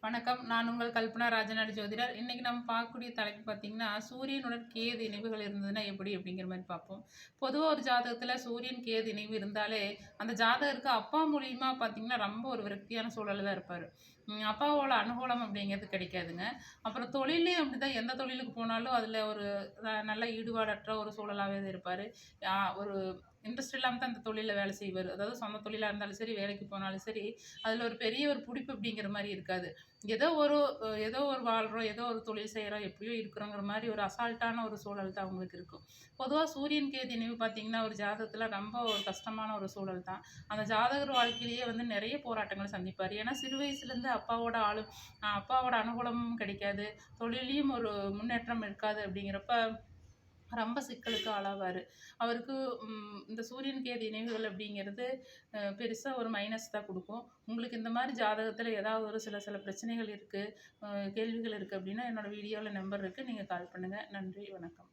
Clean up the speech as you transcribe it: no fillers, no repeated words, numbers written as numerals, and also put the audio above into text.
வணக்கம். நான் உங்கள் கல்பனா ராஜநாடு ஜோதிடர். இன்னைக்கு நம்ம பார்க்கக்கூடிய தலைப்பு பார்த்தீங்கன்னா, சூரியனுடன் கேது இணைவுகள் இருந்ததுன்னா எப்படி அப்படிங்கிற மாரி பார்ப்போம். பொதுவா ஒரு ஜாதகத்தில சூரியன், கேது இணைவு இருந்தாலே, அந்த ஜாதகருக்கு அப்பா மூலியமா பார்த்தீங்கன்னா, ரொம்ப ஒரு விரக்தியான சூழல்ல தான் இருப்பாரு. அப்பாவோட அனுகூலம் அப்படிங்கிறது கிடைக்காதுங்க. அப்புறம் தொழில்லயும் அப்படிதான். எந்த தொழிலுக்கு போனாலும் அதில ஒரு நல்ல ஈடுபாடற்ற ஒரு சூழலாவே தான் இருப்பாரு. ஒரு இன்ட்ரெஸ்ட் இல்லாம தான் அந்த தொழில்ல வேலை செய்வாரு. அதாவது சொந்த தொழிலா இருந்தாலும் சரி, வேலைக்கு போனாலும் சரி, அதில ஒரு பெரிய ஒரு புடிப்பு அப்படிங்கிற மாரி இருக்காது. ஏதோ ஒரு ஏதோ ஒரு வாழ்றோம், ஏதோ ஒரு தொழில் செய்றோம், எப்படியோ இருக்கிறோங்கிற மாரி ஒரு அசால்ட்டான ஒரு சூழல் தான் அவங்களுக்கு இருக்கும். பொதுவா சூரியன், கேது இணைவு பார்த்தீங்கன்னா, ஒரு ஜாதகத்தில ரொம்ப ஒரு கஷ்டமான ஒரு சூழல் தான். அந்த ஜாதகர் வாழ்க்கையிலேயே வந்து நெறைய போராட்டங்கள சந்திப்பாரு. ஏன்னா, சிறு வயசுலேருந்து அப்பாவோட அனுகூலமும் கிடைக்காது. தொழில்லயும் ஒரு முன்னேற்றம் இருக்காது அப்படிங்கிறப்ப ரொம்ப சிக்கலுக்கு ஆளாவாரு. அவருக்கு இந்த சூரியன், கேது இணைவுகள் அப்படிங்கிறது பெருசா ஒரு மைனஸ் தான் குடுக்கும். உங்களுக்கு இந்த மாரி ஜாதகத்தில ஏதாவது ஒரு சில சில பிரச்சனைகள் இருக்கு, கேள்விகள் இருக்கு அப்படின்னா, என்னோட வீடியோல நம்பர் இருக்கு. நீங்க கால் பண்ணுங்க. நன்றி, வணக்கம்.